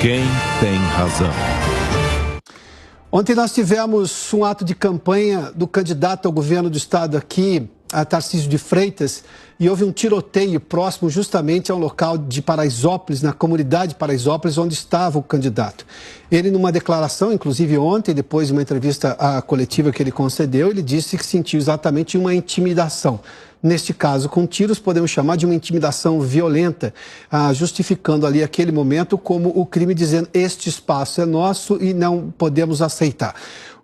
Quem tem razão? Ontem nós tivemos um ato de campanha do candidato ao governo do estado aqui, a Tarcísio de Freitas, e houve um tiroteio próximo justamente ao local de Paraisópolis, na comunidade de Paraisópolis, onde estava o candidato. Ele, numa declaração, inclusive ontem, depois de uma entrevista coletiva que ele concedeu, ele disse que sentiu exatamente uma intimidação. Neste caso, com tiros, podemos chamar de uma intimidação violenta, justificando ali aquele momento como o crime, dizendo este espaço é nosso e não podemos aceitar.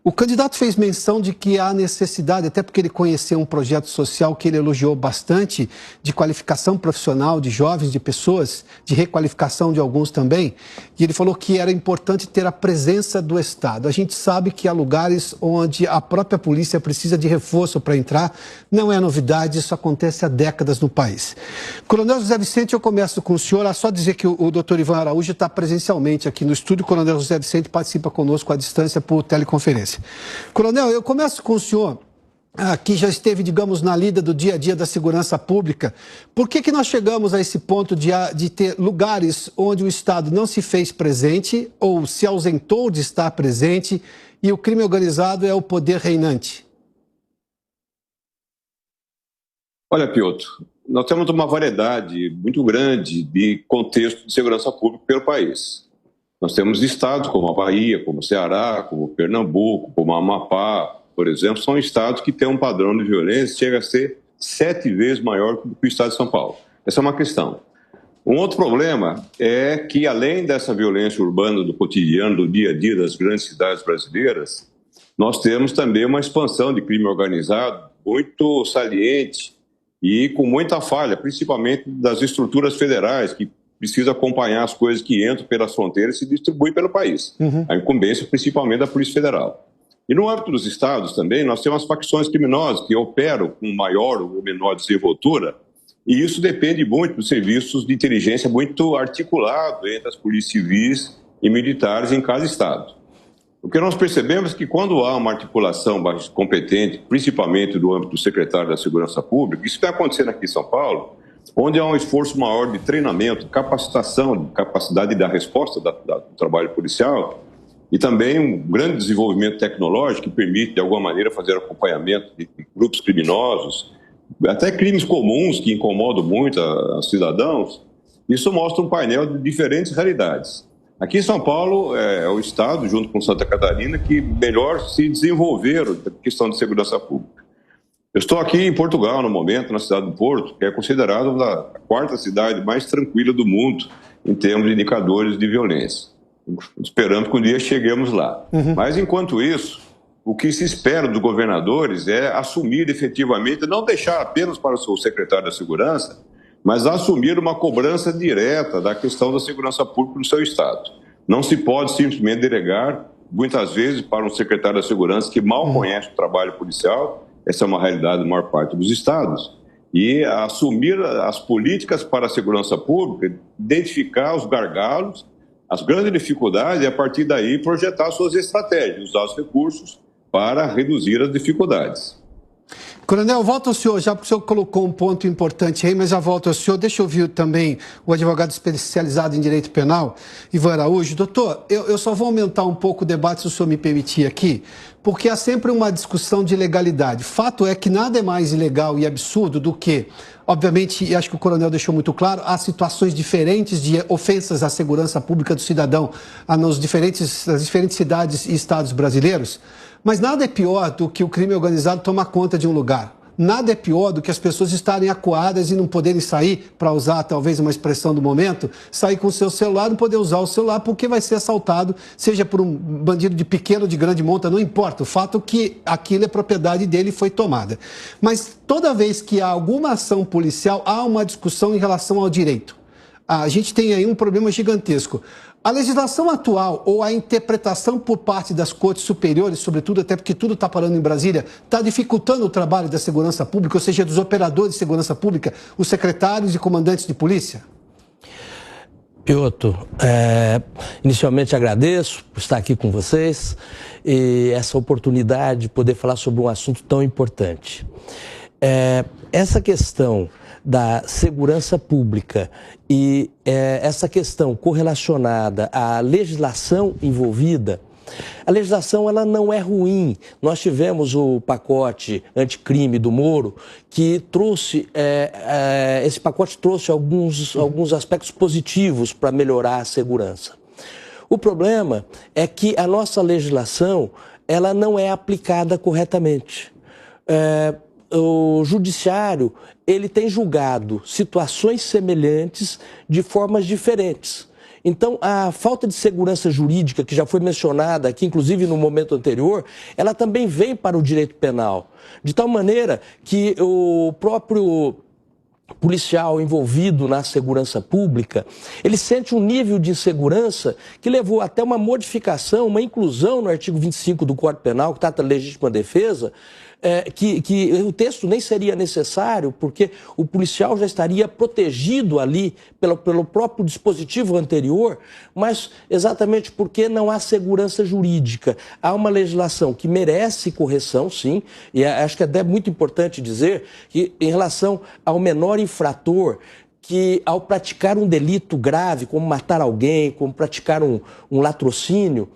O candidato fez menção de que há necessidade, até porque ele conheceu um projeto social que ele elogiou bastante, de qualificação profissional de jovens, de pessoas, de requalificação de alguns também, e ele falou que era importante ter a presença do Estado. A gente sabe que há lugares onde a própria polícia precisa de reforço para entrar, não é novidade, isso acontece há décadas no país. Coronel José Vicente, eu começo com o senhor, só dizer que o doutor Ivan Araújo está presencialmente aqui no estúdio, o Coronel José Vicente participa conosco à distância por teleconferência. Coronel, eu começo com o senhor, que já esteve, digamos, na lida do dia a dia da segurança pública. Por que nós chegamos a esse ponto de ter lugares onde o Estado não se fez presente ou se ausentou de estar presente e o crime organizado é o poder reinante? Olha, Piotr, nós temos uma variedade muito grande de contexto de segurança pública pelo país. Nós temos estados como a Bahia, como o Ceará, como Pernambuco, como o Amapá, por exemplo, são estados que têm um padrão de violência que chega a ser 7 vezes maior que o estado de São Paulo. Essa é uma questão. Um outro problema é que, além dessa violência urbana do cotidiano, do dia a dia das grandes cidades brasileiras, nós temos também uma expansão de crime organizado muito saliente e com muita falha, principalmente das estruturas federais, que precisa acompanhar as coisas que entram pelas fronteiras e se distribuem pelo país. A incumbência principalmente da Polícia Federal. E no âmbito dos estados também, nós temos as facções criminosas que operam com maior ou menor desenvoltura, e isso depende muito dos serviços de inteligência muito articulados entre as polícias civis e militares em cada estado. O que nós percebemos é que quando há uma articulação mais competente, principalmente do âmbito do secretário da Segurança Pública, isso está acontecendo aqui em São Paulo, onde há um esforço maior de treinamento, capacitação, de capacidade de dar resposta do trabalho policial e também um grande desenvolvimento tecnológico que permite, de alguma maneira, fazer acompanhamento de grupos criminosos, até crimes comuns que incomodam muito os cidadãos. Isso mostra um painel de diferentes realidades. Aqui em São Paulo é o estado, junto com Santa Catarina, que melhor se desenvolveram na questão de segurança pública. Eu estou aqui em Portugal, no momento, na cidade do Porto, que é considerada a 4ª cidade mais tranquila do mundo em termos de indicadores de violência. Esperando que um dia cheguemos lá. Mas, enquanto isso, o que se espera dos governadores é assumir efetivamente, não deixar apenas para o seu secretário da Segurança, mas assumir uma cobrança direta da questão da segurança pública no seu estado. Não se pode simplesmente delegar, muitas vezes, para um secretário da Segurança que mal conhece o trabalho policial. Essa é uma realidade da maior parte dos estados. E assumir as políticas para a segurança pública, identificar os gargalos, as grandes dificuldades e, a partir daí, projetar suas estratégias, usar os recursos para reduzir as dificuldades. Coronel, volto ao senhor, já porque o senhor colocou um ponto importante aí, mas já volto ao senhor. Deixa eu ouvir também o advogado especializado em direito penal, Ivan Araújo. Doutor, eu só vou aumentar um pouco o debate, se o senhor me permitir aqui, porque há sempre uma discussão de legalidade. Fato é que nada é mais ilegal e absurdo do que, obviamente, e acho que o coronel deixou muito claro, há situações diferentes de ofensas à segurança pública do cidadão nas diferentes cidades e estados brasileiros. Mas nada é pior do que o crime organizado tomar conta de um lugar. Nada é pior do que as pessoas estarem acuadas e não poderem sair, para usar talvez uma expressão do momento, sair com o seu celular, não poder usar o celular porque vai ser assaltado, seja por um bandido de pequena ou de grande monta, não importa. O fato é que aquilo é propriedade dele e foi tomada. Mas toda vez que há alguma ação policial, há uma discussão em relação ao direito. A gente tem aí um problema gigantesco. A legislação atual ou a interpretação por parte das cortes superiores, sobretudo até porque tudo está parando em Brasília, está dificultando o trabalho da segurança pública, ou seja, dos operadores de segurança pública, os secretários e comandantes de polícia? Piotr, inicialmente agradeço por estar aqui com vocês e essa oportunidade de poder falar sobre um assunto tão importante. Essa questão da segurança pública e essa questão correlacionada à legislação envolvida, a legislação ela não é ruim. Nós tivemos o pacote anticrime do Moro, que trouxe, esse pacote trouxe alguns aspectos positivos para melhorar a segurança. O problema é que a nossa legislação ela não é aplicada corretamente. O judiciário ele tem julgado situações semelhantes de formas diferentes. Então, a falta de segurança jurídica, que já foi mencionada aqui, inclusive no momento anterior, ela também vem para o direito penal. De tal maneira que o próprio policial envolvido na segurança pública, ele sente um nível de insegurança que levou até uma modificação, uma inclusão no artigo 25 do Código Penal, que trata da legítima defesa, que o texto nem seria necessário, porque o policial já estaria protegido ali pelo próprio dispositivo anterior, mas exatamente porque não há segurança jurídica. Há uma legislação que merece correção, sim, e acho que é até muito importante dizer que em relação ao menor infrator, que ao praticar um delito grave, como matar alguém, como praticar um latrocínio,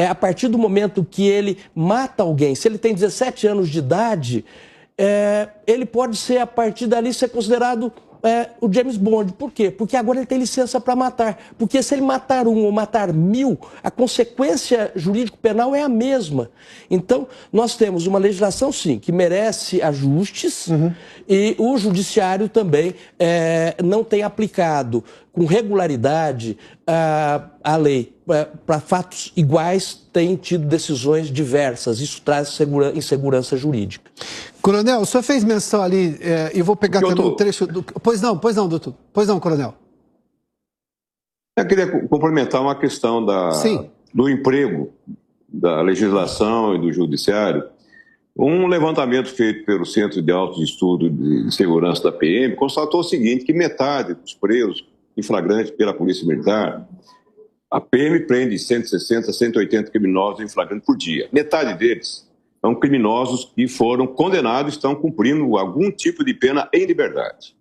a partir do momento que ele mata alguém, se ele tem 17 anos de idade, ele pode ser, a partir dali, ser considerado o James Bond. Por quê? Porque agora ele tem licença para matar. Porque se ele matar um ou matar 1000, a consequência jurídico-penal é a mesma. Então, nós temos uma legislação, sim, que merece ajustes, e o judiciário também não tem aplicado com regularidade a lei. Para fatos iguais, tem tido decisões diversas. Isso traz insegurança jurídica. Coronel, o senhor fez menção ali, e vou pegar também um trecho do... Pois não, doutor. Pois não, coronel. Eu queria complementar uma questão do emprego, da legislação e do judiciário. Um levantamento feito pelo Centro de Alto Estudo de Segurança da PM constatou o seguinte, que metade dos presos em flagrante pela Polícia Militar, a PM prende 160 a 180 criminosos em flagrante por dia. Metade deles são criminosos que foram condenados e estão cumprindo algum tipo de pena em liberdade.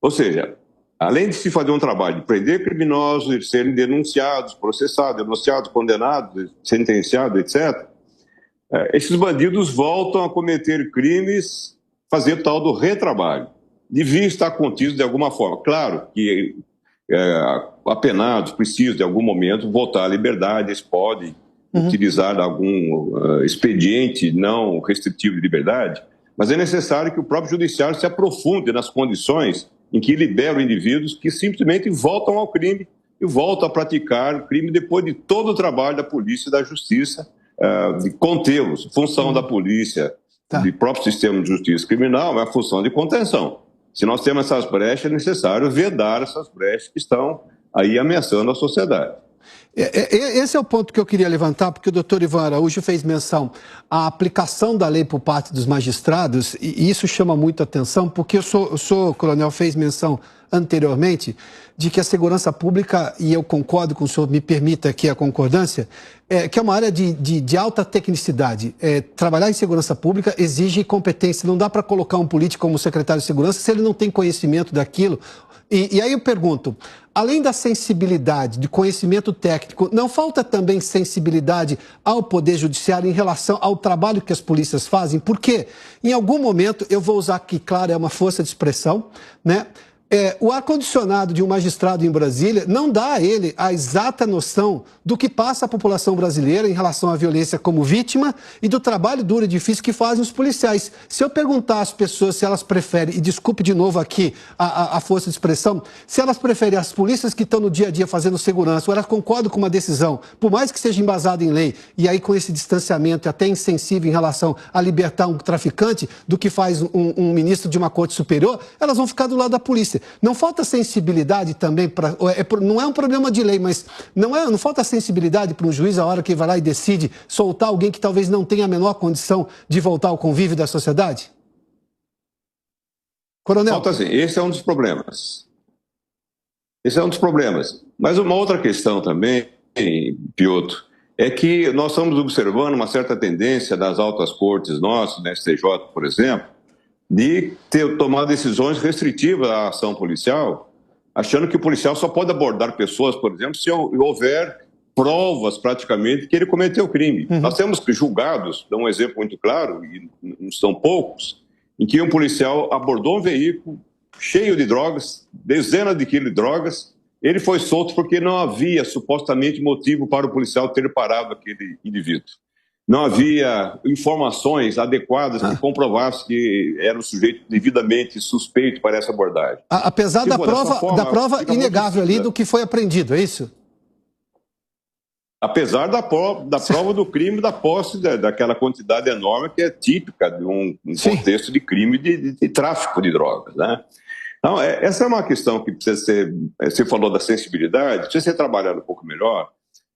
Ou seja, além de se fazer um trabalho de prender criminosos, de serem denunciados, processados, denunciados, condenados, sentenciados, etc., esses bandidos voltam a cometer crimes, fazer tal do retrabalho. Deviam estar contidos de alguma forma. Claro que apenados precisam, de algum momento, voltar à liberdade, eles podem utilizar algum expediente não restritivo de liberdade, mas é necessário que o próprio judiciário se aprofunde nas condições em que libera os indivíduos que simplesmente voltam ao crime e voltam a praticar o crime depois de todo o trabalho da polícia e da justiça de contê-los. Função da polícia, do próprio sistema de justiça criminal, é a função de contenção. Se nós temos essas brechas, é necessário vedar essas brechas que estão aí ameaçando a sociedade. Esse é o ponto que eu queria levantar, porque o doutor Ivan Araújo fez menção à aplicação da lei por parte dos magistrados, e isso chama muito atenção, porque o senhor, coronel, fez menção anteriormente de que a segurança pública, e eu concordo com o senhor, me permita aqui a concordância, que é uma área de alta tecnicidade. Trabalhar em segurança pública exige competência, não dá para colocar um político como secretário de segurança se ele não tem conhecimento daquilo. E aí eu pergunto, além da sensibilidade, de conhecimento técnico, não falta também sensibilidade ao Poder Judiciário em relação ao trabalho que as polícias fazem? Porque, em algum momento, eu vou usar aqui, claro, é uma força de expressão, né? O ar-condicionado de um magistrado em Brasília não dá a ele a exata noção do que passa a população brasileira em relação à violência como vítima e do trabalho duro e difícil que fazem os policiais. Se eu perguntar às pessoas se elas preferem, e desculpe de novo aqui a força de expressão, se elas preferem as polícias que estão no dia a dia fazendo segurança, ou elas concordam com uma decisão, por mais que seja embasada em lei, e aí com esse distanciamento até insensível em relação a libertar um traficante, do que faz um ministro de uma corte superior, elas vão ficar do lado da polícia. Não falta sensibilidade também para... não é um problema de lei, mas não falta sensibilidade para um juiz a hora que vai lá e decide soltar alguém que talvez não tenha a menor condição de voltar ao convívio da sociedade? Coronel. Falta sim. Esse é um dos problemas. Mas uma outra questão também, Piotr, é que nós estamos observando uma certa tendência das altas cortes nossas, na STJ, por exemplo, de tomar decisões restritivas à ação policial, achando que o policial só pode abordar pessoas, por exemplo, se houver provas praticamente que ele cometeu o crime. Nós temos julgados, dá um exemplo muito claro, e não são poucos, em que um policial abordou um veículo cheio de drogas, dezenas de quilos de drogas, ele foi solto porque não havia supostamente motivo para o policial ter parado aquele indivíduo. Não havia informações adequadas que comprovassem que era um sujeito devidamente suspeito para essa abordagem. Apesar da prova inegável ali do que foi apreendido, é isso? Apesar da prova do crime, da posse daquela quantidade enorme que é típica de um contexto de crime de tráfico de drogas, né? Então, essa é uma questão que precisa ser... Você falou da sensibilidade, precisa ser trabalhada um pouco melhor,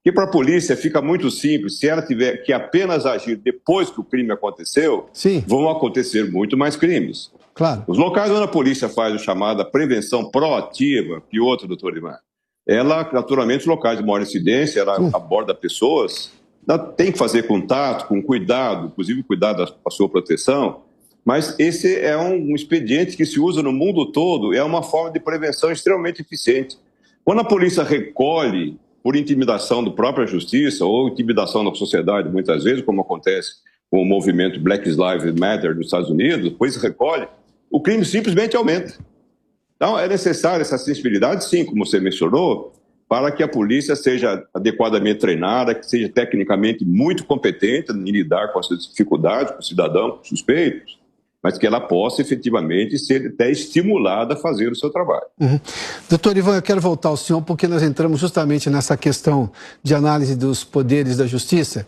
que para a polícia fica muito simples, se ela tiver que apenas agir depois que o crime aconteceu, vão acontecer muito mais crimes. Claro. Os locais onde a polícia faz a chamada prevenção proativa, que outra, doutor Ivan, ela, naturalmente, os locais de maior incidência, ela aborda pessoas, ela tem que fazer contato, com cuidado, inclusive cuidado da sua proteção, mas esse é um expediente que se usa no mundo todo, é uma forma de prevenção extremamente eficiente. Quando a polícia recolhe por intimidação da própria justiça ou intimidação da sociedade, muitas vezes, como acontece com o movimento Black Lives Matter nos Estados Unidos, depois recolhe, o crime simplesmente aumenta. Então, é necessária essa sensibilidade, sim, como você mencionou, para que a polícia seja adequadamente treinada, que seja tecnicamente muito competente em lidar com essas dificuldades, com o cidadão, com suspeitos, mas que ela possa efetivamente ser até estimulada a fazer o seu trabalho. Doutor Ivan, eu quero voltar ao senhor porque nós entramos justamente nessa questão de análise dos poderes da justiça,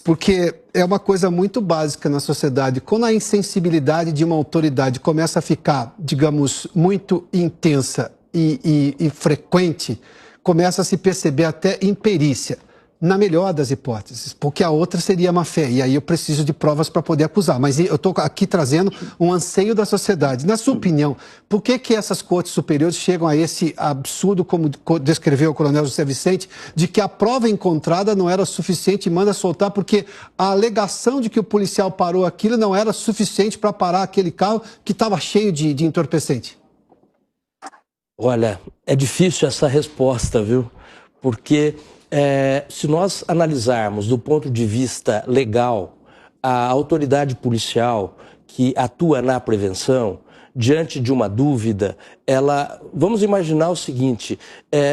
porque é uma coisa muito básica na sociedade. Quando a insensibilidade de uma autoridade começa a ficar, digamos, muito intensa e frequente, começa a se perceber até imperícia. Na melhor das hipóteses, porque a outra seria má-fé, e aí eu preciso de provas para poder acusar. Mas eu estou aqui trazendo um anseio da sociedade. Na sua opinião, por que essas cortes superiores chegam a esse absurdo, como descreveu o coronel José Vicente, de que a prova encontrada não era suficiente e manda soltar, porque a alegação de que o policial parou aquilo não era suficiente para parar aquele carro que estava cheio de entorpecente? Olha, é difícil essa resposta, viu? Porque... se nós analisarmos do ponto de vista legal, a autoridade policial que atua na prevenção, diante de uma dúvida, vamos imaginar o seguinte,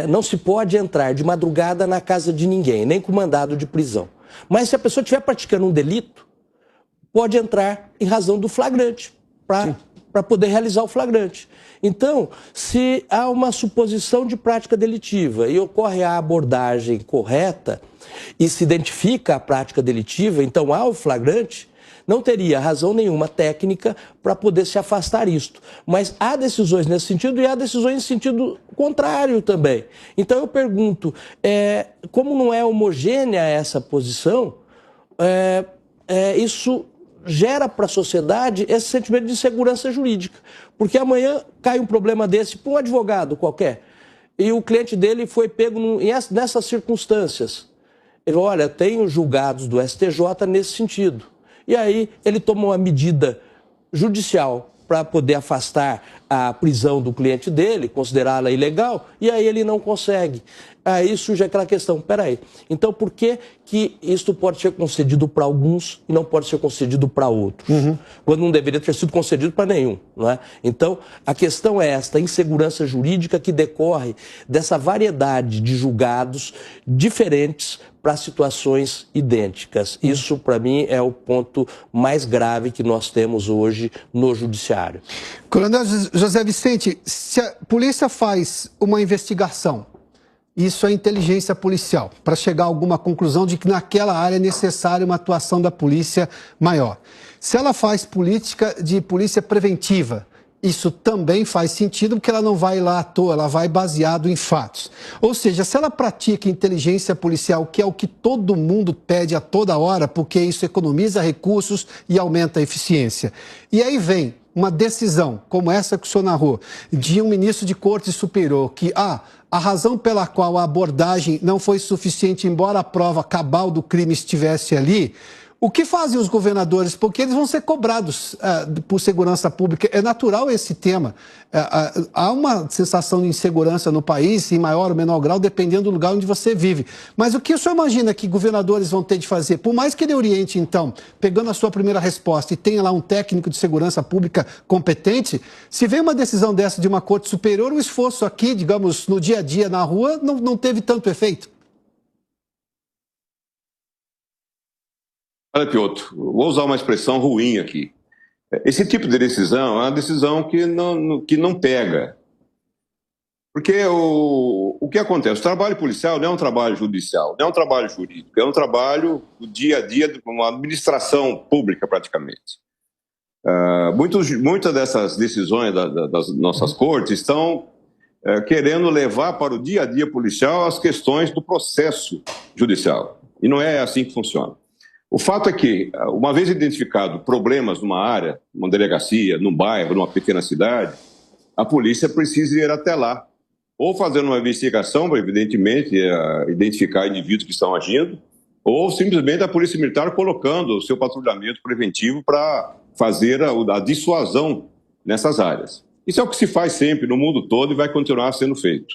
não se pode entrar de madrugada na casa de ninguém, nem com mandado de prisão. Mas se a pessoa estiver praticando um delito, pode entrar em razão do flagrante, para poder realizar o flagrante. Então, se há uma suposição de prática delitiva e ocorre a abordagem correta e se identifica a prática delitiva, então há o flagrante, não teria razão nenhuma técnica para poder se afastar isto. Mas há decisões nesse sentido e há decisões em sentido contrário também. Então eu pergunto, como não é homogênea essa posição, isso gera para a sociedade esse sentimento de insegurança jurídica. Porque amanhã cai um problema desse para um advogado qualquer e o cliente dele foi pego nessas circunstâncias. Ele, olha, tenho julgados do STJ nesse sentido. E aí ele toma uma medida judicial para poder afastar a prisão do cliente dele, considerá-la ilegal, e aí ele não consegue. Aí surge aquela questão, peraí, então por que isto pode ser concedido para alguns e não pode ser concedido para outros? Quando não deveria ter sido concedido para nenhum, não é? Então, a questão é esta, a insegurança jurídica que decorre dessa variedade de julgados diferentes para situações idênticas. Isso, para mim, é o ponto mais grave que nós temos hoje no judiciário. Coronel José Vicente, se a polícia faz uma investigação, isso é inteligência policial, para chegar a alguma conclusão de que naquela área é necessária uma atuação da polícia maior. Se ela faz política de polícia preventiva, isso também faz sentido porque ela não vai lá à toa, ela vai baseado em fatos. Ou seja, se ela pratica inteligência policial, que é o que todo mundo pede a toda hora, porque isso economiza recursos e aumenta a eficiência. E aí vem uma decisão, como essa que o senhor narrou, de um ministro de Corte Superior, que a razão pela qual a abordagem não foi suficiente, embora a prova cabal do crime estivesse ali, O que fazem os governadores? Porque eles vão ser cobrados por segurança pública. É natural esse tema. Há uma sensação de insegurança no país, em maior ou menor grau, dependendo do lugar onde você vive. Mas o que o senhor imagina que governadores vão ter de fazer? Por mais que ele oriente, então, pegando a sua primeira resposta, e tenha lá um técnico de segurança pública competente, se vem uma decisão dessa de uma corte superior, o esforço aqui, digamos, no dia a dia, na rua, não teve tanto efeito. Olha, Piotr, vou usar uma expressão ruim aqui. Esse tipo de decisão é uma decisão que não pega. Porque o que acontece? O trabalho policial não é um trabalho judicial, não é um trabalho jurídico, é um trabalho do dia a dia de uma administração pública, praticamente. Muitas dessas decisões das nossas cortes estão querendo levar para o dia a dia policial as questões do processo judicial. E não é assim que funciona. O fato é que, uma vez identificado problemas numa área, numa delegacia, num bairro, numa pequena cidade, a polícia precisa ir até lá, ou fazendo uma investigação, evidentemente, identificar indivíduos que estão agindo, ou simplesmente a polícia militar colocando o seu patrulhamento preventivo para fazer a dissuasão nessas áreas. Isso é o que se faz sempre no mundo todo e vai continuar sendo feito.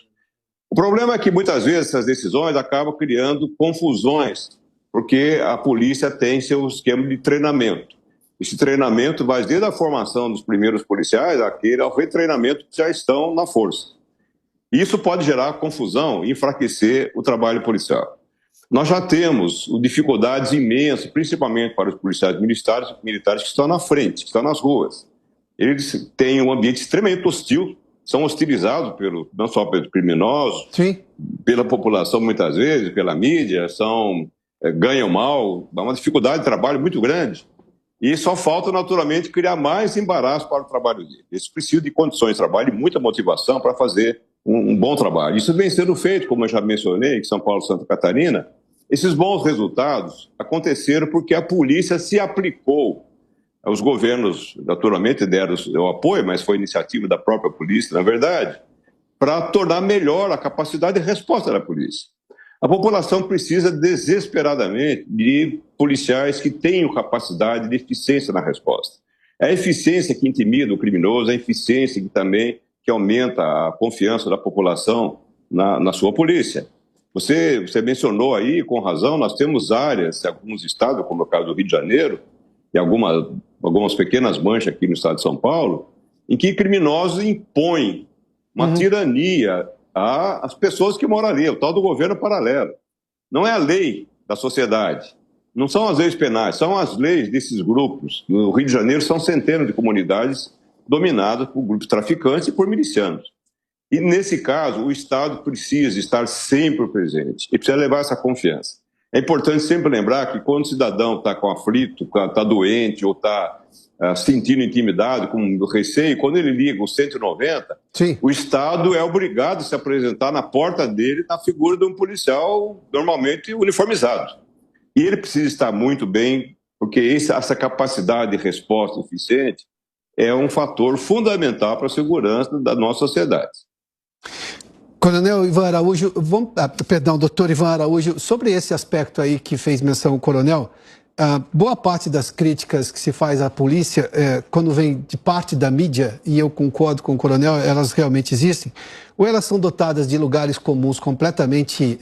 O problema é que muitas vezes essas decisões acabam criando confusões, porque a polícia tem seu esquema de treinamento. Esse treinamento vai desde a formação dos primeiros policiais ao retreinamento que já estão na força. Isso pode gerar confusão e enfraquecer o trabalho policial. Nós já temos dificuldades imensas, principalmente para os policiais militares que estão na frente, que estão nas ruas. Eles têm um ambiente extremamente hostil, são hostilizados não só pelos criminosos, sim, pela população muitas vezes, pela mídia, ganham mal, dá uma dificuldade de trabalho muito grande. E só falta, naturalmente, criar mais embaraço para o trabalho dele. Eles precisam de condições de trabalho e muita motivação para fazer um bom trabalho. Isso vem sendo feito, como eu já mencionei, em São Paulo e Santa Catarina. Esses bons resultados aconteceram porque a polícia se aplicou. Os governos, naturalmente, deram o apoio, mas foi iniciativa da própria polícia, na verdade, para tornar melhor a capacidade de resposta da polícia. A população precisa desesperadamente de policiais que tenham capacidade de eficiência na resposta. É a eficiência que intimida o criminoso, é a eficiência que aumenta a confiança da população na sua polícia. Você mencionou aí, com razão, nós temos áreas, alguns estados, como é o caso do Rio de Janeiro, e algumas pequenas manchas aqui no estado de São Paulo, em que criminosos impõem uma tirania às pessoas que moram ali, o tal do governo paralelo. Não é a lei da sociedade, não são as leis penais, são as leis desses grupos. No Rio de Janeiro são centenas de comunidades dominadas por grupos traficantes e por milicianos. E, nesse caso, o Estado precisa estar sempre presente e precisa levar essa confiança. É importante sempre lembrar que quando o cidadão está aflito, está doente ou está sentindo intimidade, com receio, quando ele liga o 190, sim, o Estado é obrigado a se apresentar na porta dele na figura de um policial normalmente uniformizado. E ele precisa estar muito bem, porque essa capacidade de resposta eficiente é um fator fundamental para a segurança da nossa sociedade. Coronel Ivan Araújo, doutor Ivan Araújo, sobre esse aspecto aí que fez menção o coronel, boa parte das críticas que se faz à polícia, quando vem de parte da mídia, e eu concordo com o coronel, elas realmente existem, ou elas são dotadas de lugares comuns completamente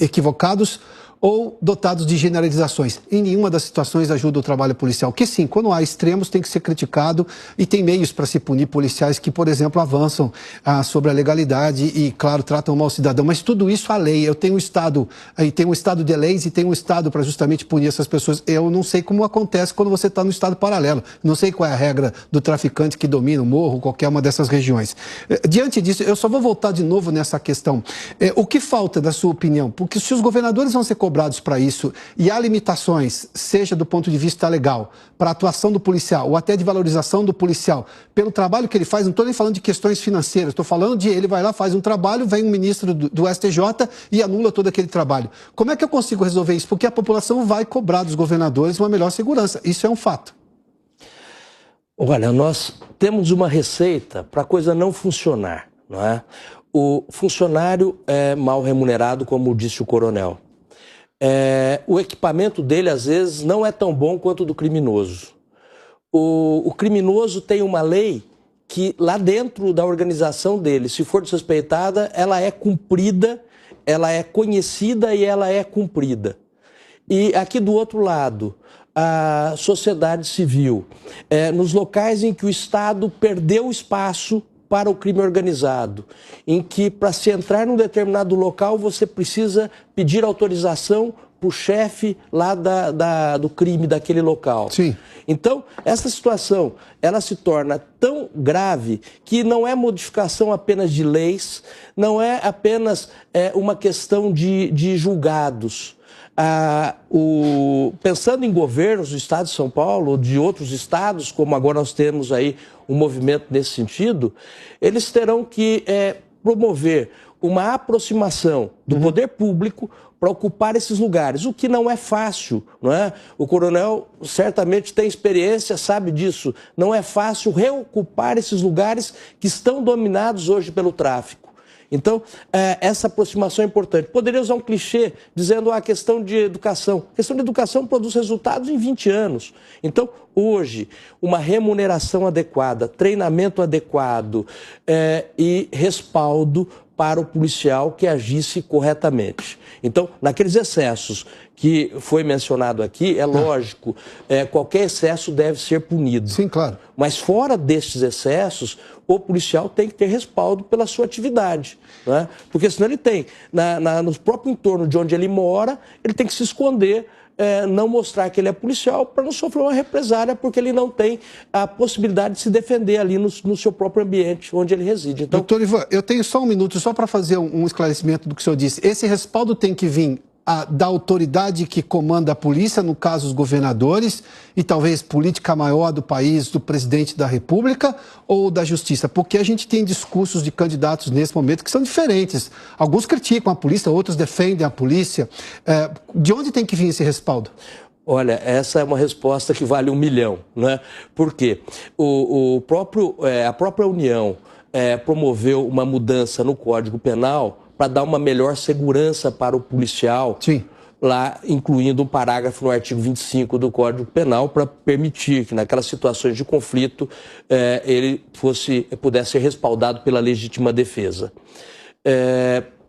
equivocados, ou dotados de generalizações. Em nenhuma das situações ajuda o trabalho policial. Que sim, quando há extremos tem que ser criticado e tem meios para se punir policiais que, por exemplo, avançam sobre a legalidade e, claro, tratam mal o cidadão. Mas tudo isso a lei. Eu tenho um Estado, tem um Estado de leis e tem um Estado para justamente punir essas pessoas. Eu não sei como acontece quando você está no Estado paralelo. Não sei qual é a regra do traficante que domina o morro, qualquer uma dessas regiões. Diante disso, eu só vou voltar de novo nessa questão. O que falta, na sua opinião? Porque se os governadores vão ser cobrados para isso e há limitações, seja do ponto de vista legal, para a atuação do policial ou até de valorização do policial, pelo trabalho que ele faz, não estou nem falando de questões financeiras, estou falando de ele vai lá, faz um trabalho, vem um ministro do STJ e anula todo aquele trabalho. Como é que eu consigo resolver isso? Porque a população vai cobrar dos governadores uma melhor segurança. Isso é um fato. Olha, nós temos uma receita para a coisa não funcionar, não é? O funcionário é mal remunerado, como disse o coronel. o equipamento dele, às vezes, não é tão bom quanto o do criminoso. O criminoso tem uma lei que, lá dentro da organização dele, se for desrespeitada, ela é cumprida, ela é conhecida e ela é cumprida. E aqui do outro lado, a sociedade civil, nos locais em que o Estado perdeu espaço para o crime organizado, em que para se entrar num determinado local você precisa pedir autorização para o chefe lá do crime daquele local. Sim. Então, essa situação, ela se torna tão grave que não é modificação apenas de leis, não é apenas uma questão de julgados. Pensando em governos do estado de São Paulo ou de outros estados, como agora nós temos aí um movimento nesse sentido, eles terão que promover uma aproximação do poder público para ocupar esses lugares, o que não é fácil, não é? O coronel certamente tem experiência, sabe disso. Não é fácil reocupar esses lugares que estão dominados hoje pelo tráfico. Então, essa aproximação é importante. Poderia usar um clichê dizendo a questão de educação. A questão de educação produz resultados em 20 anos. Então, hoje, uma remuneração adequada, treinamento adequado e respaldo para o policial que agisse corretamente. Então, naqueles excessos que foi mencionado aqui, é lógico, qualquer excesso deve ser punido. Sim, claro. Mas fora destes excessos, o policial tem que ter respaldo pela sua atividade, né? Porque senão ele tem, no próprio entorno de onde ele mora, ele tem que se esconder, não mostrar que ele é policial para não sofrer uma represália, porque ele não tem a possibilidade de se defender ali no seu próprio ambiente, onde ele reside. Então, doutor Ivan, eu tenho só um minuto só para fazer um esclarecimento do que o senhor disse. Esse respaldo tem que vir da autoridade que comanda a polícia, no caso os governadores, e talvez política maior do país, do presidente da República, ou da Justiça? Porque a gente tem discursos de candidatos nesse momento que são diferentes. Alguns criticam a polícia, outros defendem a polícia. De onde tem que vir esse respaldo? Olha, essa é uma resposta que vale 1 milhão, né? Por quê? A própria União promoveu uma mudança no Código Penal para dar uma melhor segurança para o policial. Sim. Lá incluindo um parágrafo no artigo 25 do Código Penal para permitir que naquelas situações de conflito ele pudesse ser respaldado pela legítima defesa.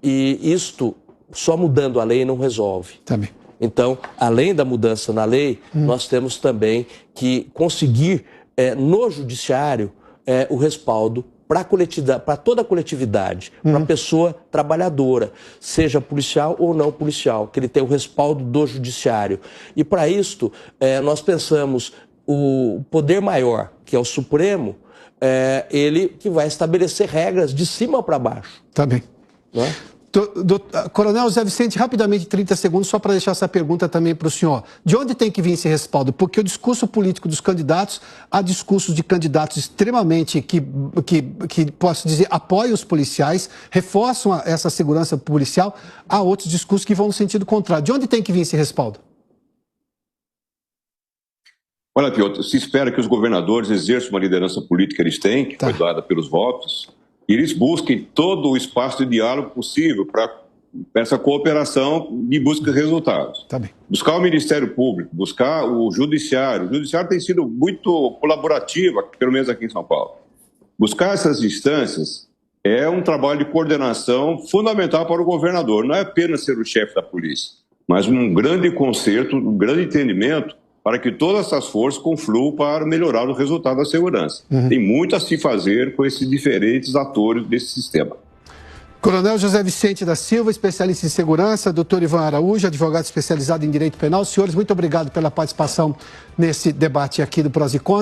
E isto, só mudando a lei não resolve. Também. Então, além da mudança na lei, nós temos também que conseguir no judiciário o respaldo para toda a coletividade, para a pessoa trabalhadora, seja policial ou não policial, que ele tenha o respaldo do judiciário. E para isto, nós pensamos o poder maior, que é o Supremo, ele que vai estabelecer regras de cima para baixo. Tá bem. Não é? Coronel José Vicente, rapidamente, 30 segundos, só para deixar essa pergunta também para o senhor. De onde tem que vir esse respaldo? Porque o discurso político dos candidatos, há discursos de candidatos extremamente que posso dizer, apoiam os policiais, reforçam essa segurança policial. Há outros discursos que vão no sentido contrário. De onde tem que vir esse respaldo? Olha, Piotr, se espera que os governadores exerçam uma liderança política que eles têm, que foi dada pelos votos, e eles busquem todo o espaço de diálogo possível para essa cooperação e busca de resultados. Tá bem. Buscar o Ministério Público, buscar o Judiciário. O Judiciário tem sido muito colaborativo, pelo menos aqui em São Paulo. Buscar essas instâncias é um trabalho de coordenação fundamental para o governador. Não é apenas ser o chefe da polícia, mas um grande concerto, um grande entendimento para que todas essas forças confluam para melhorar o resultado da segurança. Tem muito a se fazer com esses diferentes atores desse sistema. Coronel José Vicente da Silva, especialista em segurança, doutor Ivan Araújo, advogado especializado em direito penal. Senhores, muito obrigado pela participação nesse debate aqui do Prós e Contras.